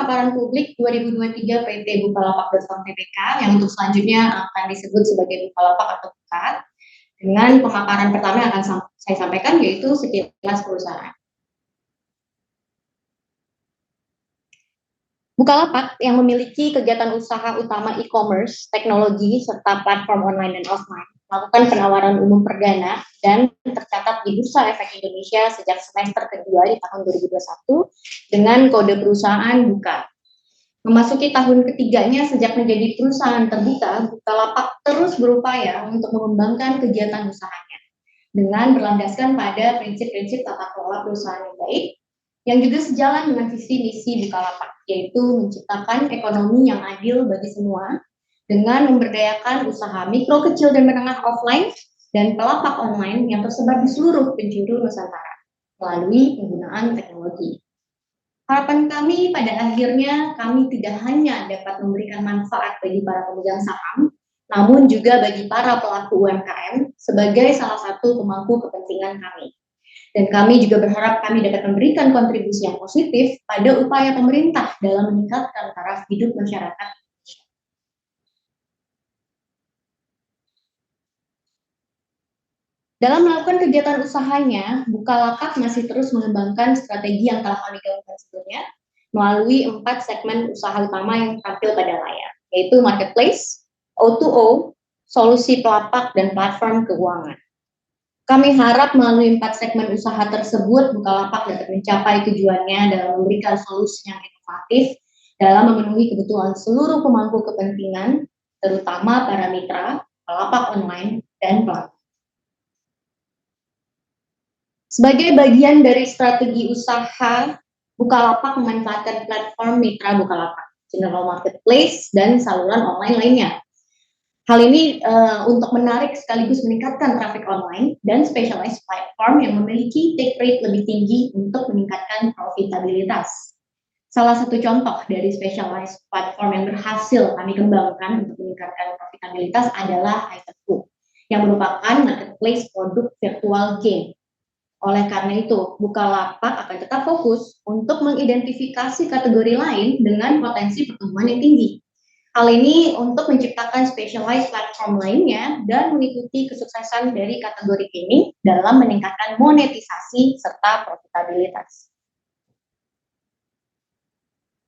paparan publik 2023 PT Bukalapak.com Tbk yang untuk selanjutnya akan disebut sebagai Bukalapak atau Buka. Dengan pemaparan pertama yang akan saya sampaikan yaitu sekilas perusahaan. Bukalapak yang memiliki kegiatan usaha utama e-commerce, teknologi, serta platform online dan offline, melakukan penawaran umum perdana dan tercatat di Bursa Efek Indonesia sejak semester kedua di tahun 2021 dengan kode perusahaan Buka. Memasuki tahun ketiganya sejak menjadi perusahaan terbuka, Bukalapak terus berupaya untuk mengembangkan kegiatan usahanya dengan berlandaskan pada prinsip-prinsip tata kelola perusahaan yang baik, yang juga sejalan dengan visi misi Bukalapak, yaitu menciptakan ekonomi yang adil bagi semua dengan memberdayakan usaha mikro, kecil, dan menengah offline dan pelapak online yang tersebar di seluruh penjuru Nusantara melalui penggunaan teknologi. Harapan kami pada akhirnya kami tidak hanya dapat memberikan manfaat bagi para pemegang saham, namun juga bagi para pelaku UMKM sebagai salah satu pemangku kepentingan kami. Dan kami juga berharap kami dapat memberikan kontribusi yang positif pada upaya pemerintah dalam meningkatkan taraf hidup masyarakat. Dalam melakukan kegiatan usahanya, Bukalapak masih terus mengembangkan strategi yang telah kami gaungkan sebelumnya melalui 4 segmen usaha utama yang tampil pada layar, yaitu marketplace, O2O, solusi pelapak, dan platform keuangan. Kami harap melalui 4 segmen usaha tersebut, Bukalapak dapat mencapai tujuannya dalam memberikan solusi yang inovatif dalam memenuhi kebutuhan seluruh pemangku kepentingan, terutama para mitra, pelapak online, dan pelaku. Sebagai bagian dari strategi usaha, Bukalapak memanfaatkan platform mitra Bukalapak, general marketplace, dan saluran online lainnya. Hal ini untuk menarik sekaligus meningkatkan traffic online dan specialized platform yang memiliki take rate lebih tinggi untuk meningkatkan profitabilitas. Salah satu contoh dari specialized platform yang berhasil kami kembangkan untuk meningkatkan profitabilitas adalah atau, yang merupakan marketplace produk virtual game. Oleh karena itu, Bukalapak akan tetap fokus untuk mengidentifikasi kategori lain dengan potensi pertumbuhan yang tinggi. Hal ini untuk menciptakan specialized platform lainnya dan mengikuti kesuksesan dari kategori ini dalam meningkatkan monetisasi serta profitabilitas.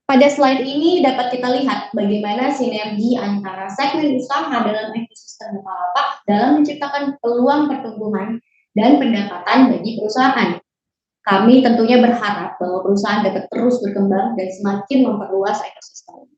Pada slide ini dapat kita lihat bagaimana sinergi antara segmen usaha dalam ekosistem Bukalapak dalam menciptakan peluang pertumbuhan dan pendapatan bagi perusahaan. Kami tentunya berharap bahwa perusahaan dapat terus berkembang dan semakin memperluas ekosistem.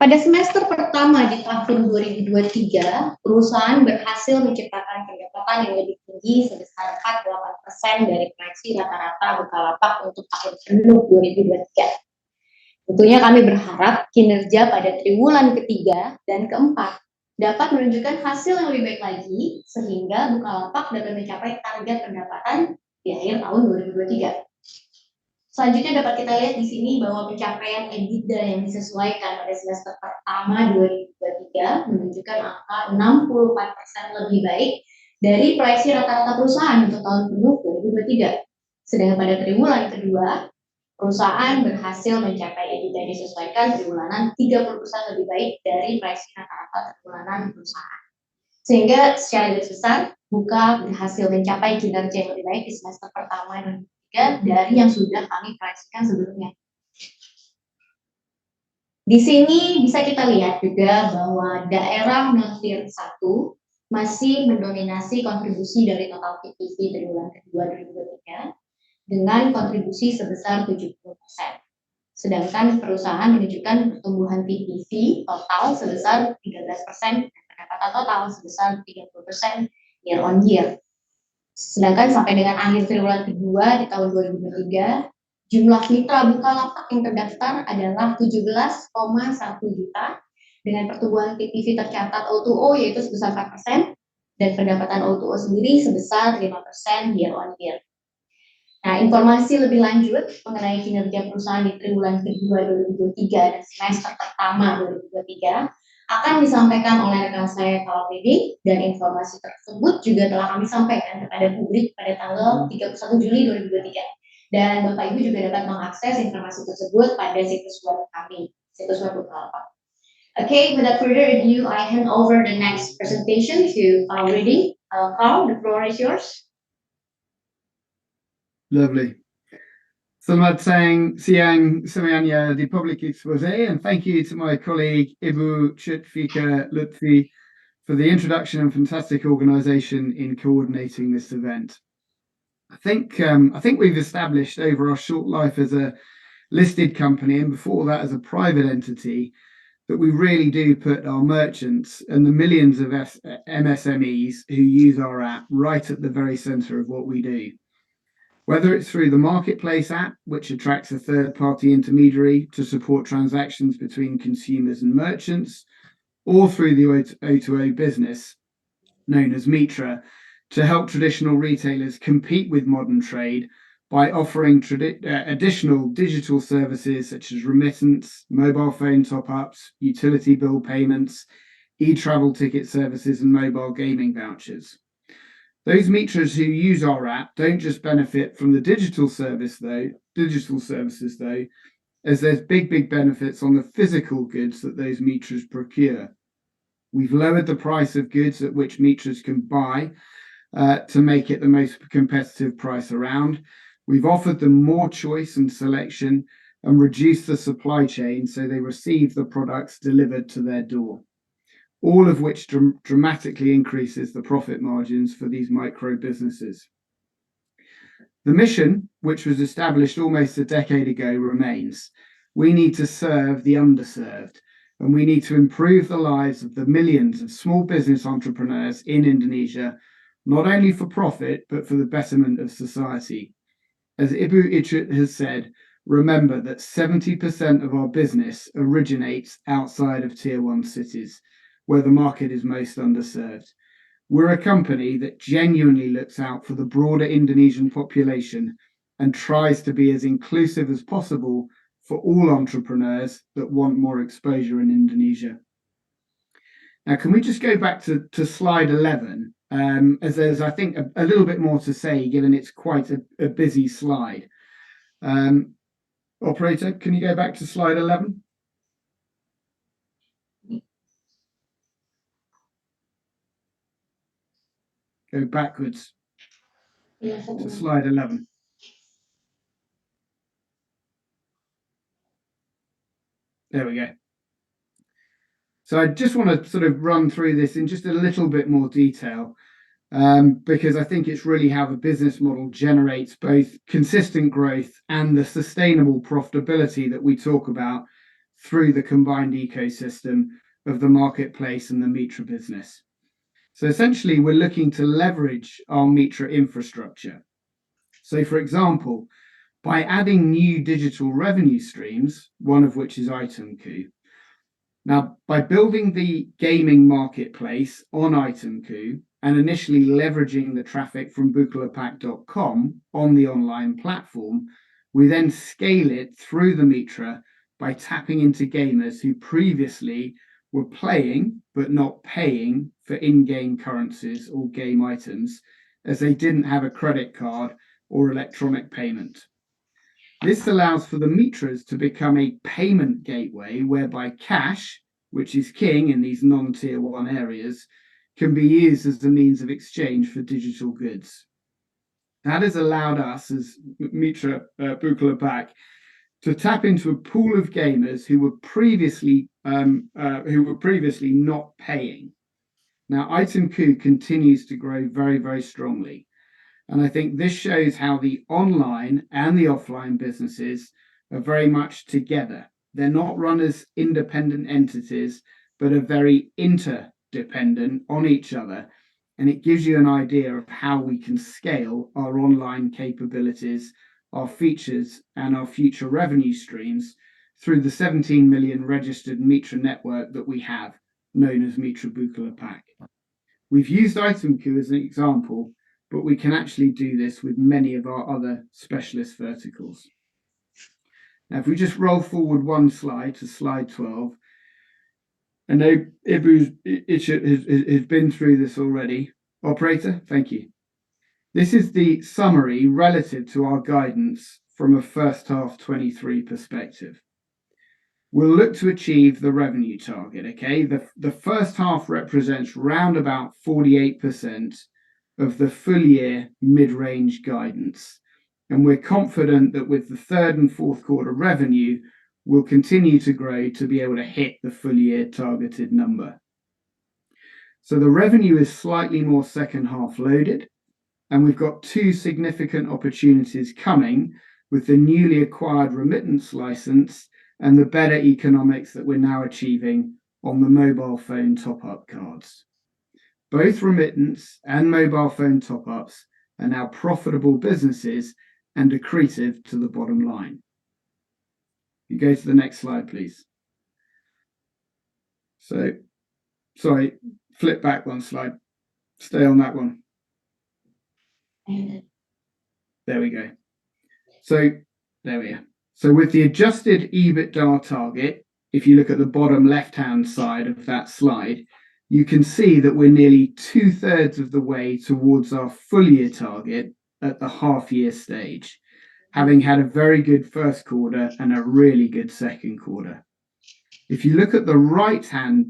Pada semester pertama di tahun 2023, perusahaan berhasil menciptakan pendapatan yang lebih tinggi sebesar 48% dari proyeksi rata-rata Bukalapak untuk tahun penuh 2023. Tentunya kami berharap kinerja pada triwulan ketiga dan keempat dapat menunjukkan hasil yang lebih baik lagi, sehingga Bukalapak dapat mencapai target pendapatan di akhir tahun 2023. Selanjutnya dapat kita lihat di sini bahwa pencapaian EBITDA yang disesuaikan pada semester pertama 2023 menunjukkan angka 64% lebih baik dari proyeksi rata-rata perusahaan untuk tahun penuh 2023. Sedangkan pada triwulan kedua, perusahaan berhasil mencapai EBITDA yang disesuaikan triwulanan 30% lebih baik dari proyeksi rata-rata triwulanan perusahaan. Sehingga secara garis besar, Buka berhasil mencapai kinerja yang lebih baik di semester pertama dan dari yang sudah kami proyeksikan sebelumnya. Di sini bisa kita lihat juga bahwa daerah Melfir 1 masih mendominasi kontribusi dari total PTV triwulan kedua 2023 dengan kontribusi sebesar 70%. Sedangkan perusahaan menunjukkan pertumbuhan PTV total sebesar 13% dan pendapatan total sebesar 30% year on year. Sedangkan sampai dengan akhir triwulan kedua di tahun 2023, jumlah mitra Bukalapak yang terdaftar adalah 17,1 juta dengan pertumbuhan PTV tercatat O2O yaitu sebesar 4% dan pendapatan O2O sendiri sebesar 5% year on year. Nah, informasi lebih lanjut mengenai kinerja perusahaan di triwulan kedua 2023 dan semester pertama 2023 akan disampaikan oleh rekan saya Lebih, dan informasi tersebut juga telah kami sampaikan kepada publik pada tanggal 31 Juli 2023. Dan Bapak Ibu juga dapat mengakses informasi tersebut pada situs web kami, situs web Bukalapak. Okay, without further ado, I hand over the next presentation to reading. Carl, the floor is yours. Lovely. Selamat siang semuanya di public exposé, and thank you to my colleague Ibu Chutfika Lutfi for the introduction and fantastic organisation in coordinating this event. I think we've established over our short life as a listed company, and before that as a private entity, that we really do put our merchants and the millions of MSMEs who use our app right at the very centre of what we do. Whether it's through the marketplace app, which attracts a third-party intermediary to support transactions between consumers and merchants, or through the O2O business, known as Mitra, to help traditional retailers compete with modern trade by offering additional digital services such as remittance, mobile phone top-ups, utility bill payments, e-travel ticket services, and mobile gaming vouchers. Those Mitras who use our app don't just benefit from the digital services though, as there's big benefits on the physical goods that those Mitras procure. We've lowered the price of goods at which Mitras can buy to make it the most competitive price around. We've offered them more choice and selection and reduced the supply chain so they receive the products delivered to their door, all of which dramatically increases the profit margins for these micro businesses. The mission, which was established almost a decade ago, remains. We need to serve the underserved, and we need to improve the lives of the millions of small business entrepreneurs in Indonesia, not only for profit, but for the betterment of society. As Ibu Ichut has said, remember that 70% of our business originates outside of Tier 1 cities, where the market is most underserved. We're a company that genuinely looks out for the broader Indonesian population and tries to be as inclusive as possible for all entrepreneurs that want more exposure in Indonesia. Now, can we just go back to slide 11, as there's, I think, a little bit more to say, given it's quite a busy slide. Operator, can you go back to slide 11? Go backwards to slide 11. There we go. So I just want to sort of run through this in just a little bit more detail, because I think it's really how the business model generates both consistent growth and the sustainable profitability that we talk about through the combined ecosystem of the marketplace and the Mitra business. So essentially, we're looking to leverage our Mitra infrastructure. So, for example, by adding new digital revenue streams, one of which is Itemku. Now, by building the gaming marketplace on Itemku and initially leveraging the traffic from bukalapak.com on the online platform, we then scale it through the Mitra by tapping into gamers who previously were playing but not paying for in-game currencies or game items, as they didn't have a credit card or electronic payment. This allows for the Mitras to become a payment gateway whereby cash, which is king in these non-tier 1 areas, can be used as a means of exchange for digital goods. That has allowed us as Mitra Bukalapak to tap into a pool of gamers who were previously not paying. Now, Itemku continues to grow very strongly. And I think this shows how the online and the offline businesses are very much together. They're not run as independent entities, but are very interdependent on each other. And it gives you an idea of how we can scale our online capabilities, our features, and our future revenue streams through the 17 million registered Mitra network that we have, known as Mitra Bukalapak. We've used Itemku as an example, but we can actually do this with many of our other specialist verticals. Now, if we just roll forward one slide to slide 12, I know Ibu has been through this already. Operator, thank you. This is the summary relative to our guidance from a first half 23 perspective. We'll look to achieve the revenue target, okay? The first half represents round about 48% of the full year mid-range guidance. And we're confident that with the third and fourth quarter revenue, we'll continue to grow to be able to hit the full year targeted number. So the revenue is slightly more second half loaded, and we've got two significant opportunities coming with the newly acquired remittance license and the better economics that we're now achieving on the mobile phone top-up cards. Both remittance and mobile phone top-ups are now profitable businesses and accretive to the bottom line. You go to the next slide, please. So, sorry, flip back one slide. Stay on that one. There we go. So, there we are. So with the adjusted EBITDA target, if you look at the bottom left-hand side of that slide, you can see that we're nearly 2/3 of the way towards our full year target at the half year stage, having had a very good first quarter and a really good second quarter. If you look at the right-hand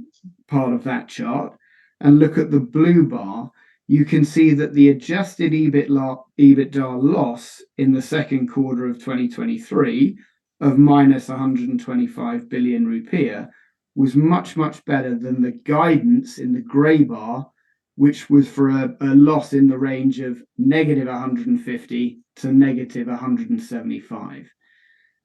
part of that chart and look at the blue bar, you can see that the adjusted EBITDA loss in the second quarter of 2023 of minus 125 billion rupiah was much, much better than the guidance in the grey bar, which was for a loss in the range of negative 150 to negative 175.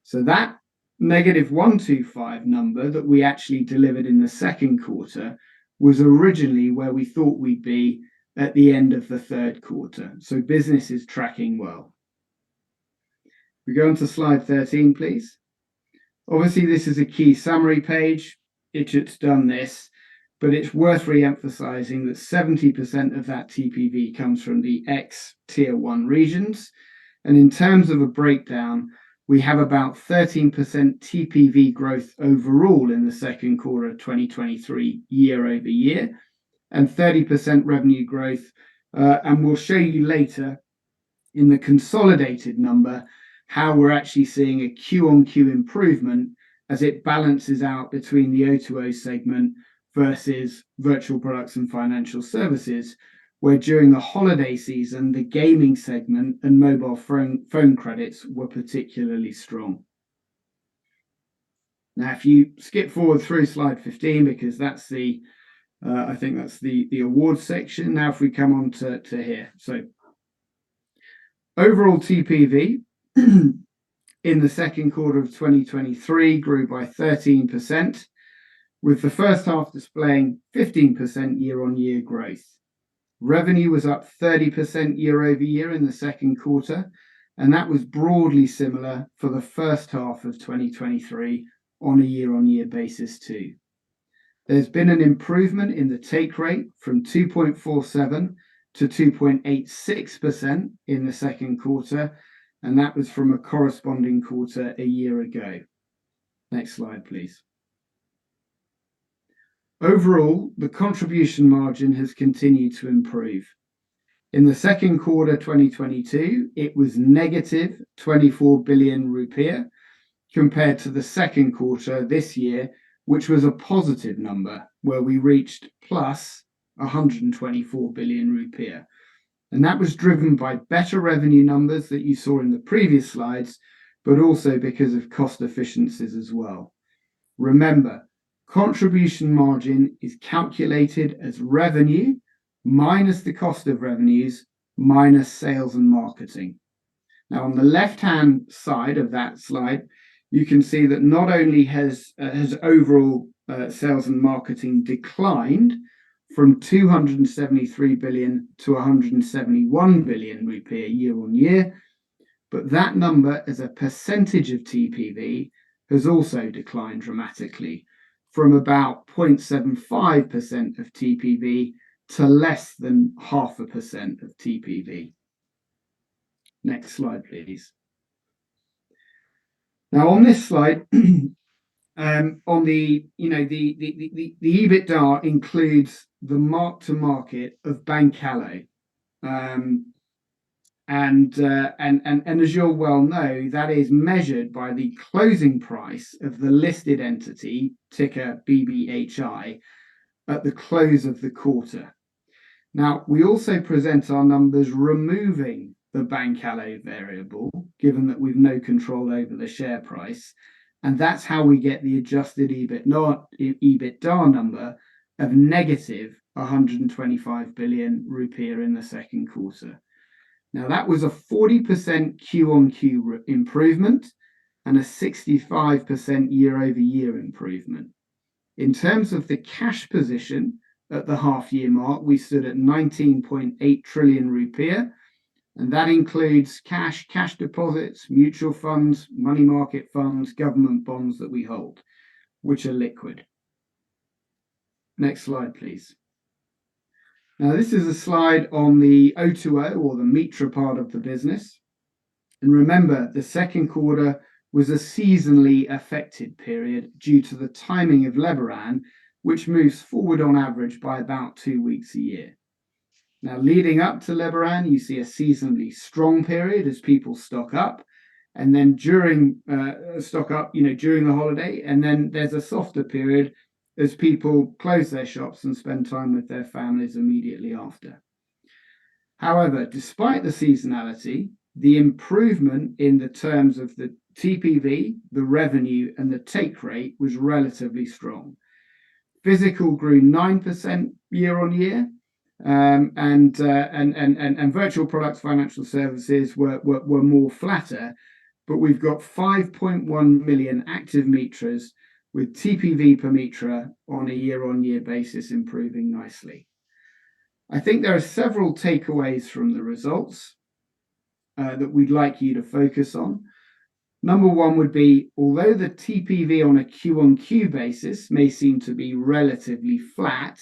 So that negative 125 number that we actually delivered in the second quarter was originally where we thought we'd be at the end of the third quarter. So business is tracking well. We go on to slide 13, please. Obviously, this is a key summary page. Ichit's done this, but it's worth re-emphasizing that 70% of that TPV comes from the ex-tier 1 regions. And in terms of a breakdown, we have about 13% TPV growth overall in the second quarter of 2023 year over year, and 30% revenue growth. And we'll show you later in the consolidated number how we're actually seeing a Q-on-Q improvement as it balances out between the O2O segment versus virtual products and financial services, where during the holiday season, the gaming segment and mobile phone credits were particularly strong. Now, if you skip forward through slide 15, because that's the I think that's the awards section. Now, if we come on to here. So overall TPV in the second quarter of 2023 grew by 13%, with the first half displaying 15% year-on-year growth. Revenue was up 30% year over year in the second quarter, and that was broadly similar for the first half of 2023 on a year-on-year basis too. There's been an improvement in the take rate from 2.47 to 2.86% in the second quarter, and that was from a corresponding quarter a year ago. Next slide, please. Overall, the contribution margin has continued to improve. In the second quarter 2022, it was negative 24 billion rupiah, compared to the second quarter this year, which was a positive number, where we reached plus 124 billion rupiah. And that was driven by better revenue numbers that you saw in the previous slides, but also because of cost efficiencies as well. Remember, contribution margin is calculated as revenue minus the cost of revenues minus sales and marketing. Now, on the left-hand side of that slide, you can see that not only has overall sales and marketing declined from 273 billion to 171 billion rupiah year on year, but that number as a percentage of TPV has also declined dramatically from about 0.75% of TPV to less than 0.5% of TPV. Next slide, please. Now, on this slide, on the EBITDA includes the mark to market of Bank Halo. And as you'll well know, that is measured by the closing price of the listed entity, ticker BBHI, at the close of the quarter. Now, we also present our numbers removing the Bancalo variable, given that we've no control over the share price. And that's how we get the adjusted EBITDA number of negative 125 billion rupiah in the second quarter. Now, that was a 40% Q-on-Q improvement and a 65% year-over-year improvement. In terms of the cash position at the half-year mark, we stood at 19.8 trillion rupiah, and that includes cash deposits, mutual funds, money market funds, government bonds that we hold, which are liquid. Next slide, please. Now, this is a slide on the O2O, or the Mitra part of the business. And remember, the second quarter was a seasonally affected period due to the timing of Lebaran, which moves forward on average by about 2 weeks a year. Now, leading up to Lebaran, you see a seasonally strong period as people stock up, and then during the holiday, and then there's a softer period as people close their shops and spend time with their families immediately after. However, despite the seasonality, the improvement in the terms of the TPV, the revenue, and the take rate was relatively strong. Physical grew 9% year on year, and virtual products, financial services were more flatter, but we've got 5.1 million active Mitras, with TPV per Mitra on a year-on-year basis improving nicely. I think there are several takeaways from the results that we'd like you to focus on. Number one would be, although the TPV on a Q-on-Q basis may seem to be relatively flat,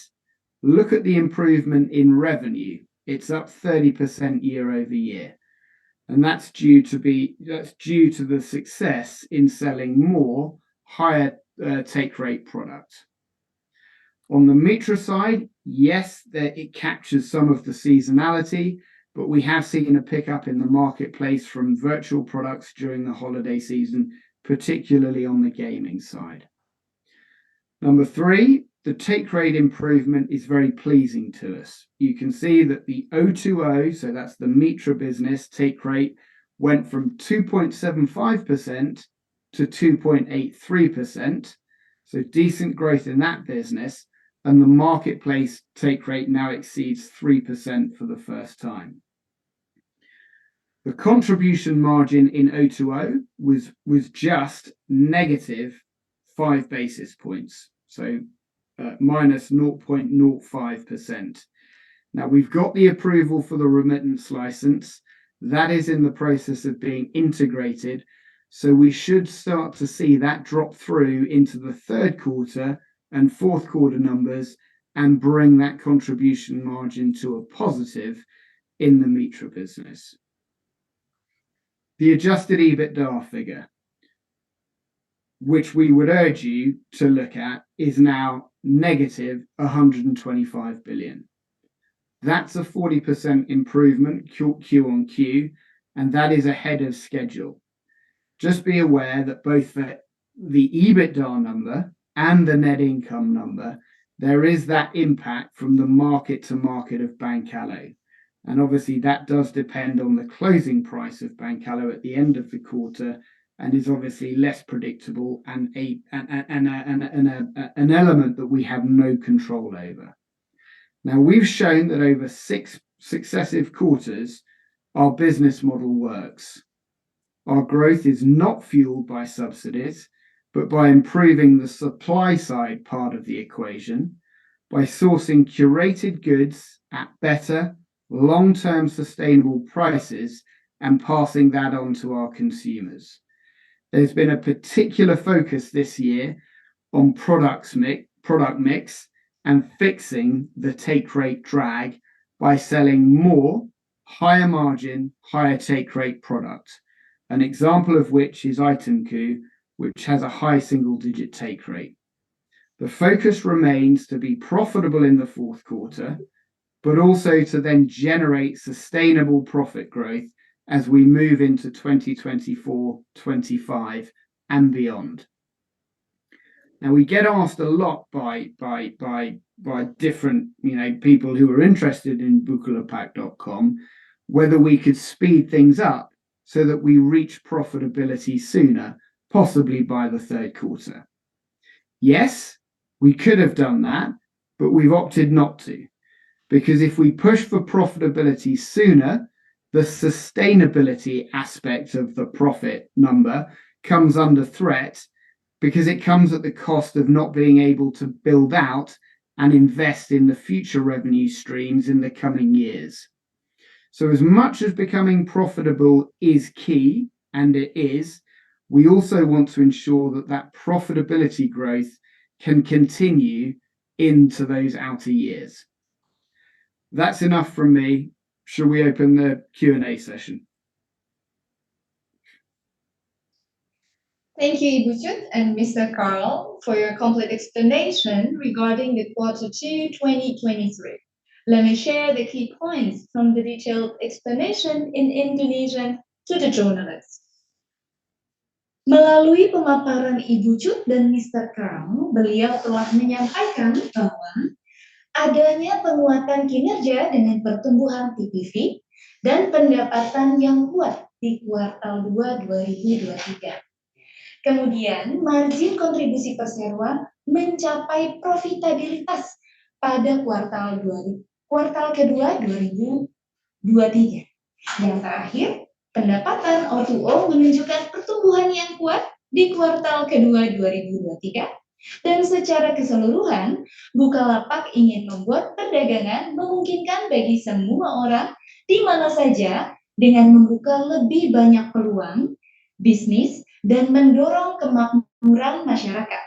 look at the improvement in revenue. It's up 30% year over year. And that's due to the success in selling more higher take rate products. On the Mitra side, yes, it captures some of the seasonality, but we have seen a pickup in the marketplace from virtual products during the holiday season, particularly on the gaming side. Number three, the take rate improvement is very pleasing to us. You can see that the O2O, so that's the Mitra business, take rate went from 2.75% to 2.83%. So decent growth in that business, and the marketplace take rate now exceeds 3% for the first time. The contribution margin in O2O was just negative 5 basis points, so minus 0.05%. Now, we've got the approval for the remittance license. That is in the process of being integrated, so we should start to see that drop through into the third quarter and fourth quarter numbers and bring that contribution margin to a positive in the Mitra business. The adjusted EBITDA figure, which we would urge you to look at, is now negative 125 billion. That's a 40% improvement Q on Q, and that is ahead of schedule. Just be aware that both the EBITDA number and the net income number, there is that impact from the market to market of Bancalo. And obviously that does depend on the closing price of Bancalo at the end of the quarter, and is obviously less predictable and an element that we have no control over. Now, we've shown that over 6 successive quarters, our business model works. Our growth is not fueled by subsidies, but by improving the supply side part of the equation, by sourcing curated goods at better, long-term sustainable prices and passing that on to our consumers. There's been a particular focus this year on product mix and fixing the take rate drag by selling more higher margin, higher take rate product. An example of which is Itemku, which has a high single-digit take rate. The focus remains to be profitable in the fourth quarter, but also to then generate sustainable profit growth as we move into 2024, 25 and beyond. Now, we get asked a lot by different people who are interested in bukalapak.com whether we could speed things up so that we reach profitability sooner, possibly by the third quarter. Yes, we could have done that, but we've opted not to, because if we push for profitability sooner, the sustainability aspect of the profit number comes under threat, because it comes at the cost of not being able to build out and invest in the future revenue streams in the coming years. So as much as becoming profitable is key, and it is, we also want to ensure that that profitability growth can continue into those outer years. That's enough from me. Shall we open the Q&A session? Thank you, Ibu Chut and Mr. Carl, for your complete explanation regarding the Quarter 2 2023. Let me share the key points from the detailed explanation in Indonesian to the journalists. Melalui pemaparan Ibu Chut dan Mr. Carl, beliau telah menyampaikan bahwa adanya penguatan kinerja dengan pertumbuhan TPV dan pendapatan yang kuat di kuartal 2 2023. Kemudian, margin kontribusi perseroan mencapai profitabilitas pada kuartal kedua 2023. Yang terakhir, pendapatan O2O menunjukkan pertumbuhan yang kuat di kuartal kedua 2023. Dan secara keseluruhan, Bukalapak ingin membuat perdagangan memungkinkan bagi semua orang di mana saja dengan membuka lebih banyak peluang bisnis dan mendorong kemakmuran masyarakat.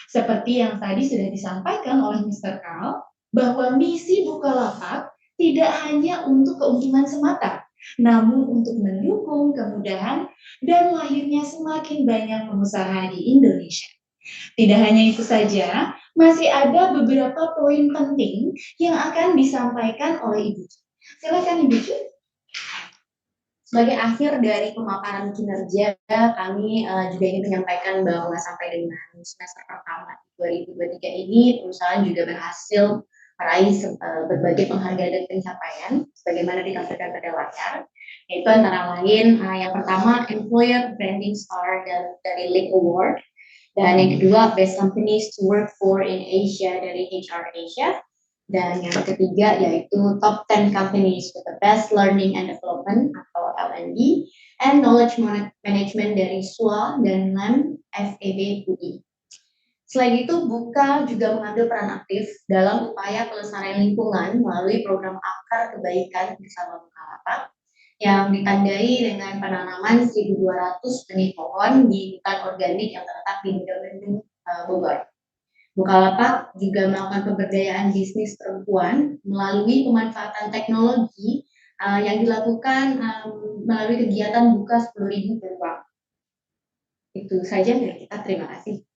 Seperti yang tadi sudah disampaikan oleh Mr. Carl, bahwa misi Bukalapak tidak hanya untuk keuntungan semata, namun untuk mendukung kemudahan dan lahirnya semakin banyak pengusaha di Indonesia. Tidak hanya itu saja, masih ada beberapa poin penting yang akan disampaikan oleh Ibu. Silakan Ibu. Sebagai akhir dari pemaparan kinerja, kami juga ingin menyampaikan bahwa sampai dengan semester pertama 2023 ini, perusahaan juga berhasil meraih berbagai penghargaan dan pencapaian, sebagaimana ditampilkan pada layar, yaitu antara lain yang pertama Employer Branding Star dari Link Award, dan yang kedua Best Companies to Work for in Asia dari HR Asia, dan yang ketiga yaitu Top 10 Companies with the Best Learning and Development atau L&D and Knowledge Management dari SWA dan LEM FEB UI. Selain itu, Buka juga mengambil peran aktif dalam upaya pelestarian lingkungan melalui program Akar Kebaikan bersama Bukalapak yang ditandai dengan penanaman 1.200 benih pohon di hutan organik yang terletak di Megamendung, Bogor. Bukalapak juga melakukan pemberdayaan bisnis perempuan melalui pemanfaatan teknologi yang dilakukan melalui kegiatan Buka 10.000 peluang. Itu saja dari kita, terima kasih.